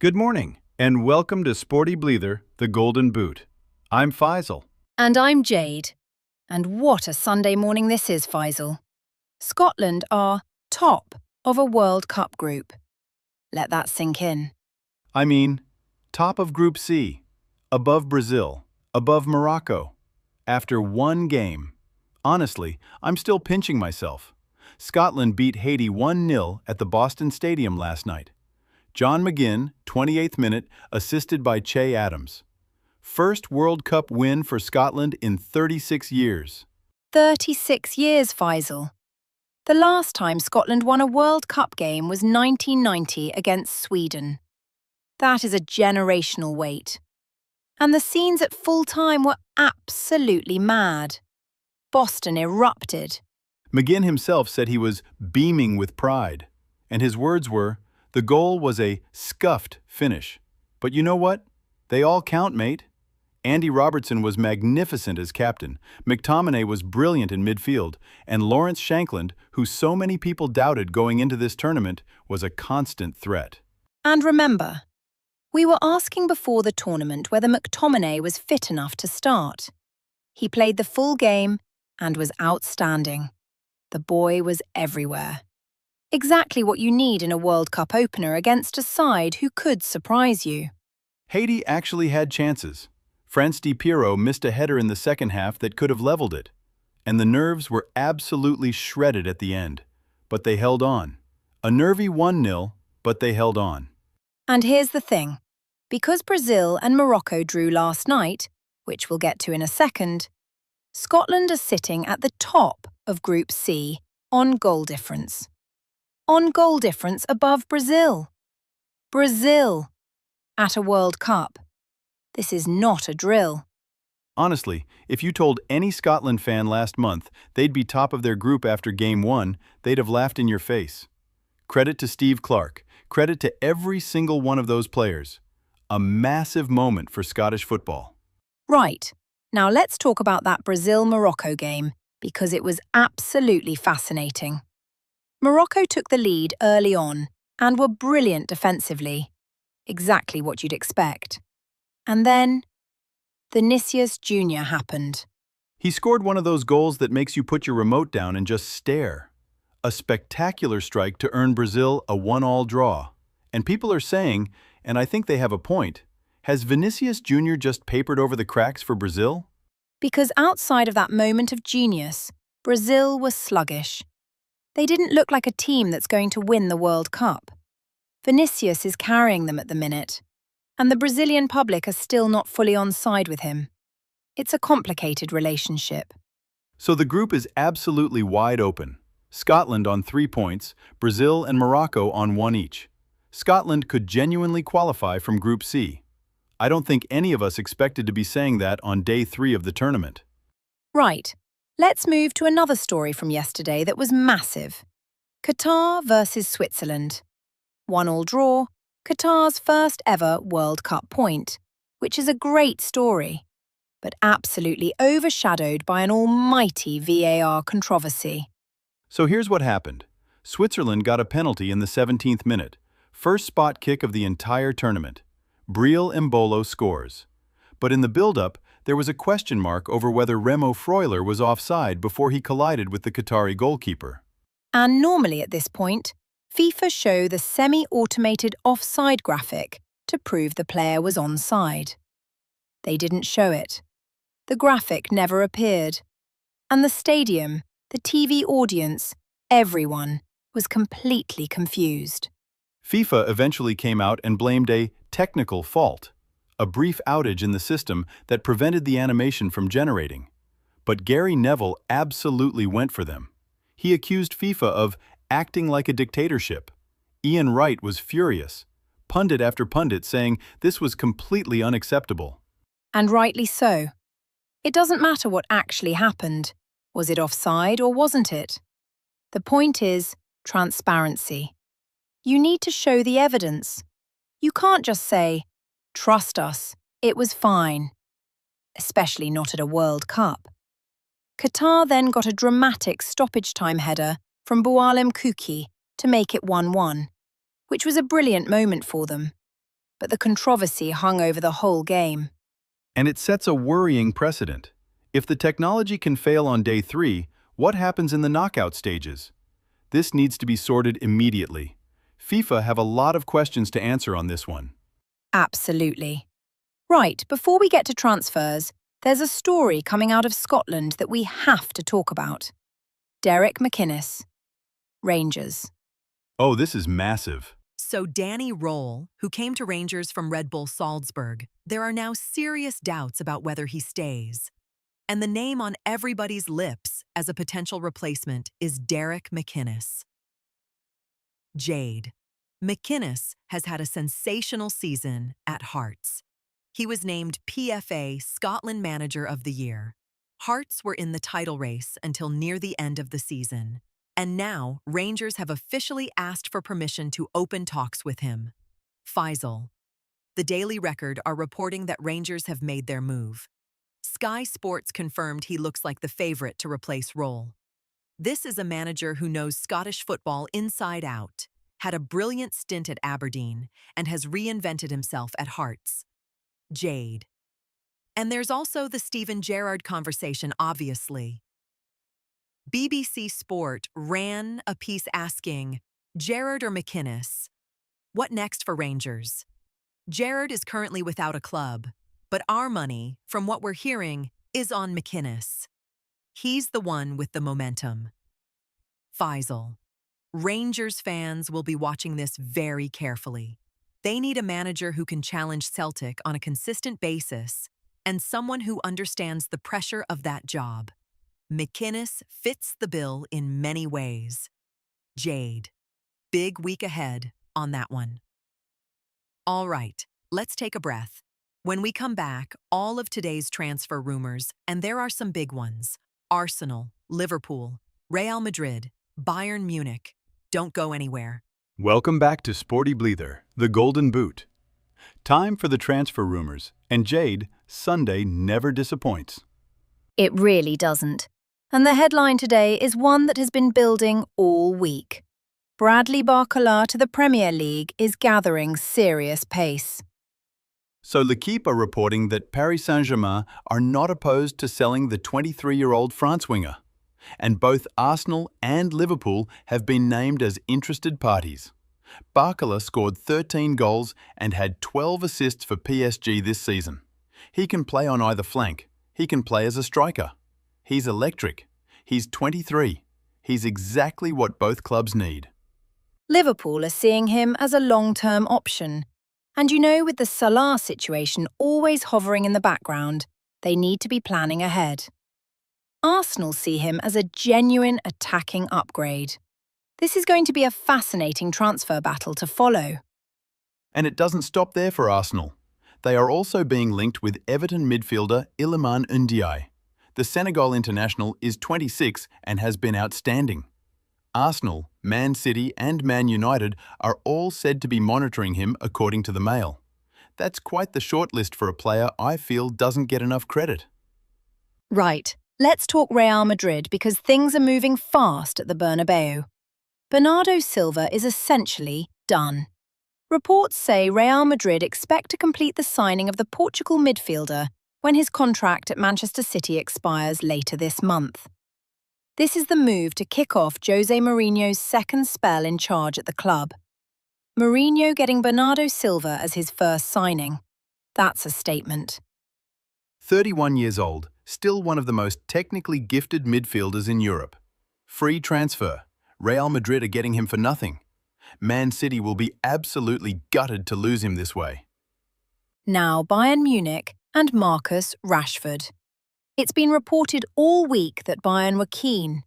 Good morning, and welcome to Sportybleather, the Golden Boot. I'm Faisal. And I'm Jade. And what a Sunday morning this is, Faisal. Scotland are top of a World Cup group. Let that sink in. I mean, top of Group C, above Brazil, above Morocco, after one game. Honestly, I'm still pinching myself. Scotland beat Haiti 1-0 at the Boston Stadium last night. John McGinn, 28th minute, assisted by Che Adams. First World Cup win for Scotland in 36 years. 36 years, Faisal. The last time Scotland won a World Cup game was 1990 against Sweden. That is a generational wait. And the scenes at full time were absolutely mad. Boston erupted. McGinn himself said he was beaming with pride, and his words were, "The goal was a scuffed finish. But you know what? They all count, mate." Andy Robertson was magnificent as captain, McTominay was brilliant in midfield, and Lawrence Shankland, who so many people doubted going into this tournament, was a constant threat. And remember, we were asking before the tournament whether McTominay was fit enough to start. He played the full game and was outstanding. The boy was everywhere. Exactly what you need in a World Cup opener against a side who could surprise you. Haiti actually had chances. France Di Piero missed a header in the second half that could have leveled it. And the nerves were absolutely shredded at the end. But they held on. A nervy 1-0, but they held on. And here's the thing. Because Brazil and Morocco drew last night, which we'll get to in a second, Scotland are sitting at the top of Group C on goal difference. On goal difference above Brazil. Brazil at a World Cup. This is not a drill. Honestly, if you told any Scotland fan last month they'd be top of their group after Game 1, they'd have laughed in your face. Credit to Steve Clarke. Credit to every single one of those players. A massive moment for Scottish football. Right. Now let's talk about that Brazil-Morocco game, because it was absolutely fascinating. Morocco took the lead early on and were brilliant defensively. Exactly what you'd expect. And then, Vinicius Jr. happened. He scored one of those goals that makes you put your remote down and just stare. A spectacular strike to earn Brazil a 1-1 draw. And people are saying, and I think they have a point, has Vinicius Jr. just papered over the cracks for Brazil? Because outside of that moment of genius, Brazil was sluggish. They didn't look like a team that's going to win the World Cup. Vinicius is carrying them at the minute, and the Brazilian public are still not fully on side with him. It's a complicated relationship. So the group is absolutely wide open. Scotland on 3 points, Brazil and Morocco on 1 each. Scotland could genuinely qualify from Group C. I don't think any of us expected to be saying that on day 3 of the tournament. Right. Let's move to another story from yesterday that was massive. Qatar versus Switzerland. 1-1 draw, Qatar's first ever World Cup point, which is a great story, but absolutely overshadowed by an almighty VAR controversy. So here's what happened. Switzerland got a penalty in the 17th minute, first spot kick of the entire tournament. Briel Embolo scores. But in the build-up, there was a question mark over whether Remo Freuler was offside before he collided with the Qatari goalkeeper. And normally at this point, FIFA show the semi-automated offside graphic to prove the player was onside. They didn't show it. The graphic never appeared. And the stadium, the TV audience, everyone was completely confused. FIFA eventually came out and blamed a technical fault, a brief outage in the system that prevented the animation from generating. But Gary Neville absolutely went for them. He accused FIFA of acting like a dictatorship. Ian Wright was furious, pundit after pundit saying this was completely unacceptable. And rightly so. It doesn't matter what actually happened. Was it offside or wasn't it? The point is transparency. You need to show the evidence. You can't just say, "Trust us, it was fine." Especially not at a World Cup. Qatar then got a dramatic stoppage time header from Boualem Kouki to make it 1-1, which was a brilliant moment for them. but the controversy hung over the whole game. And it sets a worrying precedent. If the technology can fail on day 3, what happens in the knockout stages? This needs to be sorted immediately. FIFA have a lot of questions to answer on this one. Absolutely. Right, before we get to transfers, there's a story coming out of Scotland that we have to talk about. Derek McInnes, Rangers. Oh, this is massive. So Danny Roll, who came to Rangers from Red Bull Salzburg, there are now serious doubts about whether he stays. And the name on everybody's lips as a potential replacement is Derek McInnes. Jade. McInnes has had a sensational season at Hearts. He was named PFA Scotland Manager of the Year. Hearts were in the title race until near the end of the season. And now, Rangers have officially asked for permission to open talks with him. Faisal. The Daily Record are reporting that Rangers have made their move. Sky Sports confirmed he looks like the favorite to replace Roll. This is a manager who knows Scottish football inside out, had a brilliant stint at Aberdeen, and has reinvented himself at Hearts. Jade. And there's also the Steven Gerrard conversation, obviously. BBC Sport ran a piece asking, Gerrard or McInnes? What next for Rangers? Gerrard is currently without a club, but our money, from what we're hearing, is on McInnes. He's the one with the momentum. Faisal. Rangers fans will be watching this very carefully. They need a manager who can challenge Celtic on a consistent basis and someone who understands the pressure of that job. McInnes fits the bill in many ways. Jade. Big week ahead on that one. All right, let's take a breath. When we come back, all of today's transfer rumors, and there are some big ones. Arsenal, Liverpool, Real Madrid, Bayern Munich. Don't go anywhere. Welcome back to Sportybleather, the Golden Boot. Time for the transfer rumors, and Jade, Sunday never disappoints. It really doesn't. And the headline today is one that has been building all week. Bradley Barcola to the Premier League is gathering serious pace. So L'Équipe are reporting that Paris Saint-Germain are not opposed to selling the 23-year-old France winger. And both Arsenal and Liverpool have been named as interested parties. Barcola scored 13 goals and had 12 assists for PSG this season. He can play on either flank. He can play as a striker. He's electric. He's 23. He's exactly what both clubs need. Liverpool are seeing him as a long-term option. And you know, with the Salah situation always hovering in the background, they need to be planning ahead. Arsenal see him as a genuine attacking upgrade. This is going to be a fascinating transfer battle to follow. And it doesn't stop there for Arsenal. They are also being linked with Everton midfielder Iliman Ndiaye. The Senegal international is 26 and has been outstanding. Arsenal, Man City and Man United are all said to be monitoring him according to the Mail. That's quite the shortlist for a player I feel doesn't get enough credit. Right, let's talk Real Madrid because things are moving fast at the Bernabeu. Bernardo Silva is essentially done. Reports say Real Madrid expect to complete the signing of the Portugal midfielder when his contract at Manchester City expires later this month. This is the move to kick off Jose Mourinho's second spell in charge at the club. Mourinho getting Bernardo Silva as his first signing. That's a statement. 31 years old, still one of the most technically gifted midfielders in Europe. Free transfer. Real Madrid are getting him for nothing. Man City will be absolutely gutted to lose him this way. Now Bayern Munich and Marcus Rashford. It's been reported all week that Bayern were keen.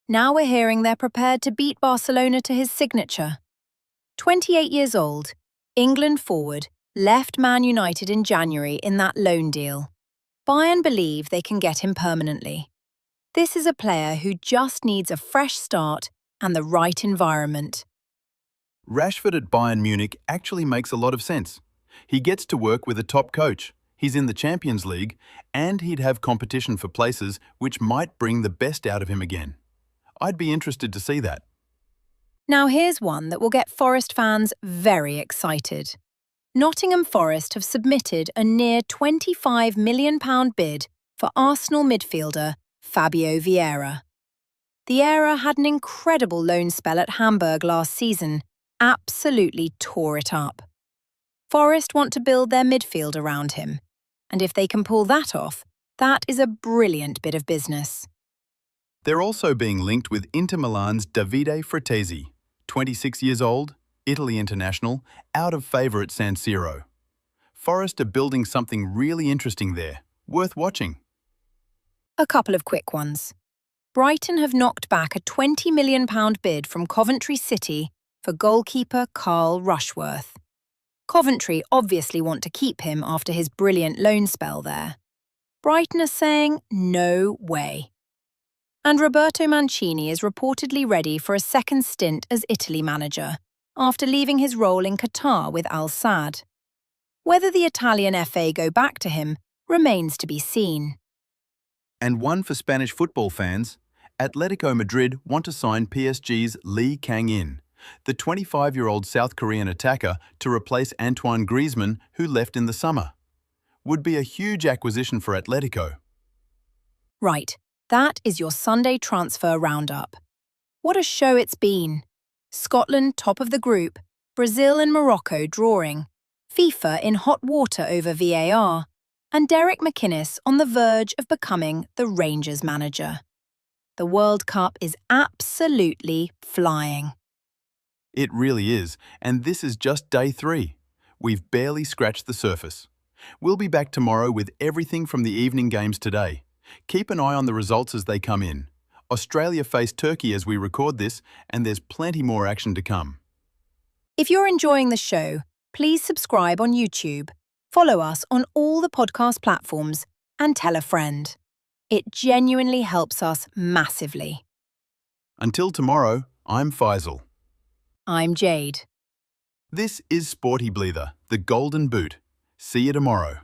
Now we're hearing they're prepared to beat Barcelona to his signature. 28 years old, England forward left Man United in January in that loan deal. Bayern believe they can get him permanently. This is a player who just needs a fresh start and the right environment. Rashford at Bayern Munich actually makes a lot of sense. He gets to work with a top coach, he's in the Champions League, and he'd have competition for places which might bring the best out of him again. I'd be interested to see that. Now here's one that will get Forest fans very excited. Nottingham Forest have submitted a near £25 million bid for Arsenal midfielder Fabio Vieira. Vieira had an incredible loan spell at Hamburg last season, absolutely tore it up. Forest want to build their midfield around him, and if they can pull that off, that is a brilliant bit of business. They're also being linked with Inter Milan's Davide Fratesi, 26 years old, Italy international, out of favour at San Siro. Forest are building something really interesting there, worth watching. A couple of quick ones. Brighton have knocked back a £20 million bid from Coventry City for goalkeeper Carl Rushworth. Coventry obviously want to keep him after his brilliant loan spell there. Brighton are saying no way. And Roberto Mancini is reportedly ready for a second stint as Italy manager, after leaving his role in Qatar with Al Sadd. Whether the Italian FA go back to him remains to be seen. And one for Spanish football fans, Atletico Madrid want to sign PSG's Lee Kang-in, the 25-year-old South Korean attacker, to replace Antoine Griezmann, who left in the summer. Would be a huge acquisition for Atletico. Right, that is your Sunday transfer roundup. What a show it's been. Scotland top of the group, Brazil and Morocco drawing, FIFA in hot water over VAR, and Derek McInnes on the verge of becoming the Rangers manager. The World Cup is absolutely flying. It really is, and this is just day 3. We've barely scratched the surface. We'll be back tomorrow with everything from the evening games today. Keep an eye on the results as they come in. Australia face Turkey as we record this, and there's plenty more action to come. If you're enjoying the show, please subscribe on YouTube, follow us on all the podcast platforms, and tell a friend. It genuinely helps us massively. Until tomorrow, I'm Faisal. I'm Jade. This is Sportybleather, the Golden Boot. See you tomorrow.